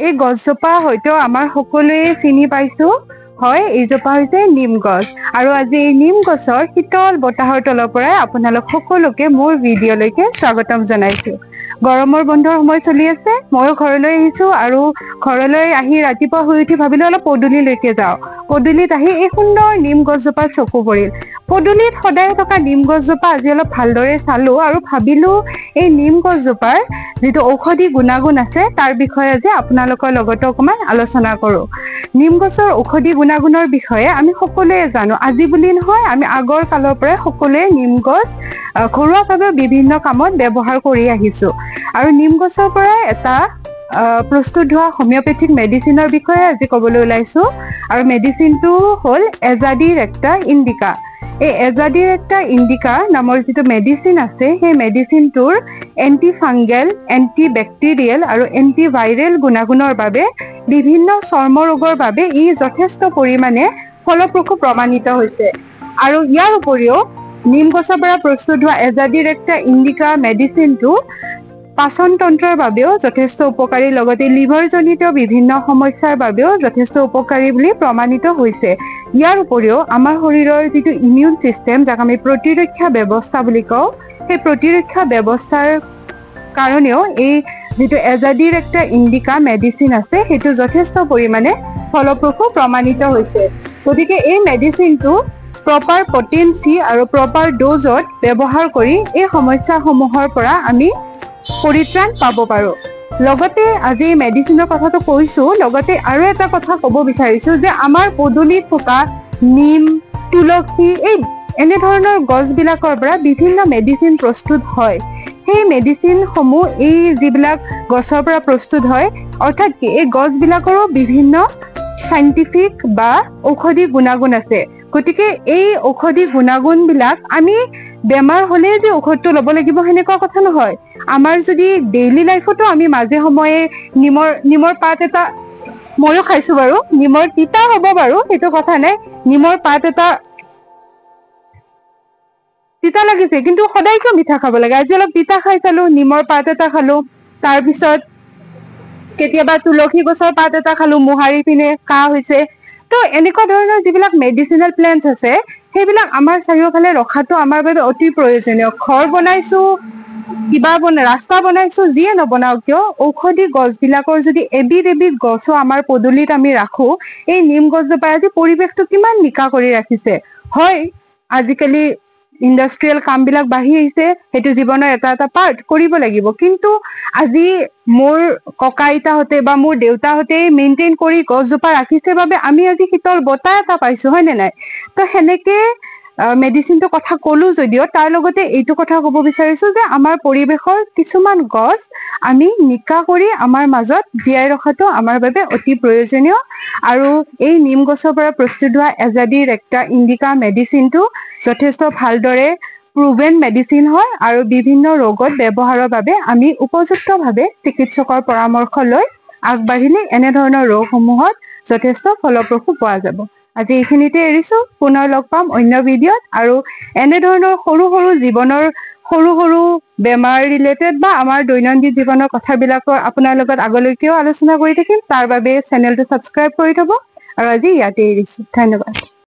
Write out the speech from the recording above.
এই গছজোপা হয়তো আমাৰ সকলোৱে চিনি পাইছো হয় এইজোপা হৈছে নিম গছ আৰু আজি এই নিম গছৰ শীতল বতাহৰ তলৰ পৰাই আপোনালোক সকলোকে মোৰ ভিডিঅ'লৈকে স্বাগতম জনাইছো গৰমৰ বন্ধৰ সময় চলি আছে ময়ো ঘৰলৈ আহিছো আৰু ঘৰলৈ আহি ৰাতিপুৱা শুই উঠি ভাবিলো অলপ পদূলিলৈকে যাওঁ পদূলিত আহি এই সুন্দৰ নিম গছজোপাত চকু পৰিল পদূলিত সদায় থকা নিম গছজোপা আজি অলপ ভালদৰে চালো আৰু ভাবিলো এই নিম গছজোপাৰ যিটো ঔষধি গুণাগুণ আছে তাৰ বিষয়ে আজি আপোনালোকৰ লগত অকমান আলোচনা কৰো নিম গছৰ ঔষধি গুণাগুণৰ বিষয়ে আমি সকলোৱে জানো আজি বুলি নহয় আমি আগৰ কালৰ পৰাই সকলোৱে নিম গছ ঘৰুৱাভাৱে বিভিন্ন কামত ব্যৱহাৰ কৰি আহিছো আৰু নিম গছৰ পৰা এটা প্ৰস্তুত হোৱা হোমিওপেথিক মেডিচিনৰ বিষয়ে আজি ক'বলৈ ওলাইছো আৰু মেডিচিনটো হ'ল এজাডিৰেক্টা ইণ্ডিকা এই এজাডিৰেক্টা ইণ্ডিকা নামৰ যিটো মেডিচিন আছে সেই মেডিচিনটোৰ এণ্টি ফাংগেল এণ্টি বেক্টেৰিয়েল আৰু এণ্টি ভাইৰেল গুণাগুণৰ বাবে বিভিন্ন চৰ্ম ৰোগৰ বাবে ই যথেষ্ট পৰিমাণে ফলপ্ৰসূ প্ৰমাণিত হৈছে আৰু ইয়াৰ উপৰিও নিম গছৰ পৰা প্ৰস্তুত হোৱা এজাডিৰেক্টা ইণ্ডিকা মেডিচিনটো পাচন তন্ত্ৰৰ বাবেও যথেষ্ট উপকাৰী লগতে লিভাৰজনিত বিভিন্ন সমস্যাৰ বাবেও যথেষ্ট উপকাৰী বুলি প্ৰমাণিত হৈছে ইয়াৰ উপৰিও আমাৰ শৰীৰৰ যিটো ইমিউন চিষ্টেম যাক আমি প্ৰতিৰক্ষা ব্যৱস্থা বুলি কওঁ সেই প্ৰতিৰক্ষা ব্যৱস্থাৰ কাৰণেও এই যিটো এজাডিৰেক্টা ইণ্ডিকা মেডিচিন আছে সেইটো যথেষ্ট পৰিমাণে ফলপ্ৰসূ প্ৰমাণিত হৈছে গতিকে এই মেডিচিনটো প্ৰপাৰ পটেন্সি আৰু প্ৰপাৰ ড'জত ব্যৱহাৰ কৰি এই সমস্যাসমূহৰ পৰা আমি পৰিত্ৰাণ পাব পাৰো লগতে আজি মেডিচিনৰ কথাটো কৈছো লগতে আৰু এটা কথা ক'ব বিচাৰিছো যে আমাৰ পদূলিত থকা নিম তুলসী এই এনেধৰণৰ গছবিলাকৰ পৰা বিভিন্ন মেডিচিন প্ৰস্তুত হয় সেই মেডিচিনসমূহ এই যিবিলাক গছৰ পৰা প্ৰস্তুত হয় অৰ্থাৎ এই গছবিলাকৰো বিভিন্ন সাইণ্টিফিক বা ঔষধি গুণাগুণ আছে গতিকে এই ঔষধি গুণাগুণবিলাক আমি বেমাৰ হ'লে যে ঔষধটো ল'ব লাগিব সেনেকুৱা কথা নহয় আমাৰ যদি ডেইলি লাইফতো আমি মাজে সময়ে নিমৰ পাত এটা ময়ো খাইছো বাৰু নিমৰ তিতা হ'ব বাৰু সেইটো কথা নাই নিমৰ পাত এটা তিতা লাগিছে কিন্তু সদায় কিয় মিঠা খাব লাগে আজি অলপ তিতা খাই চালো নিমৰ পাত এটা খালো তাৰপিছত কেতিয়াবা তুলসী গছৰ পাত এটা খালো মোহাৰি পিনে কাহ হৈছে তো এনেকুৱা ধৰণৰ যিবিলাক মেডিচিনেল প্লেণ্টছ আছে সেইবিলাক আমাৰ চাৰিওফালে ৰখাটো আমাৰ বাবে অতি প্ৰয়োজনীয় ঘৰ বনাইছো কিবা ৰাস্তা বনাইছো যিয়ে নবনাও কিয় ঔষধি গছবিলাকৰ যদি এবিধ গছো আমাৰ পদূলিত আমি ৰাখো এই নিম গছজোপাই আজি পৰিৱেশটো কিমান নিকা কৰি ৰাখিছে হয় আজিকালি ইণ্ডাষ্ট্ৰিয়েল কামবিলাক বাঢ়ি আহিছে সেইটো জীৱনৰ এটা পাৰ্ট কৰিব লাগিব কিন্তু আজি মোৰ ককা আইতাহঁতে বা মোৰ দেউতাহঁতে মেইনটেইন কৰি গছজোপা ৰাখিছে বাবে আমি আজি শীতল বতাহ এটা পাইছো হয় নে নাই তো সেনেকে মেডিচিনটো কথা ক'লো যদিও তাৰ লগতে এইটো কথা ক'ব বিচাৰিছো যে আমাৰ পৰিৱেশৰ কিছুমান গছ আমি নিকা কৰি আমাৰ মাজত জীয়াই ৰখাটো আমাৰ বাবে অতি প্ৰয়োজনীয় আৰু এই নিম গছৰ পৰা প্ৰস্তুত হোৱা এজাডিৰেক্টা ইণ্ডিকা মেডিচিনটো যথেষ্ট ভালদৰে প্ৰভেন মেডিচিন হয় আৰু বিভিন্ন ৰোগত ব্যৱহাৰৰ বাবে আমি উপযুক্তভাৱে চিকিৎসকৰ পৰামৰ্শ লৈ আগবাঢ়িলে এনেধৰণৰ ৰোগসমূহত যথেষ্ট ফলপ্ৰসূ পোৱা যাব আজি এইখিনিতে এৰিছো পুনৰ লগ পাম অন্য ভিডিঅ'ত আৰু এনেধৰণৰ সৰু জীৱনৰ সৰু বেমাৰ ৰিলেটেড বা আমাৰ দৈনন্দিন জীৱনৰ কথাবিলাকৰ আপোনাৰ লগত আগলৈকেও আলোচনা কৰি থাকিম তাৰ বাবে চেনেলটো ছাবস্ক্ৰাইব কৰি থব আৰু আজি ইয়াতে এৰিছো ধন্যবাদ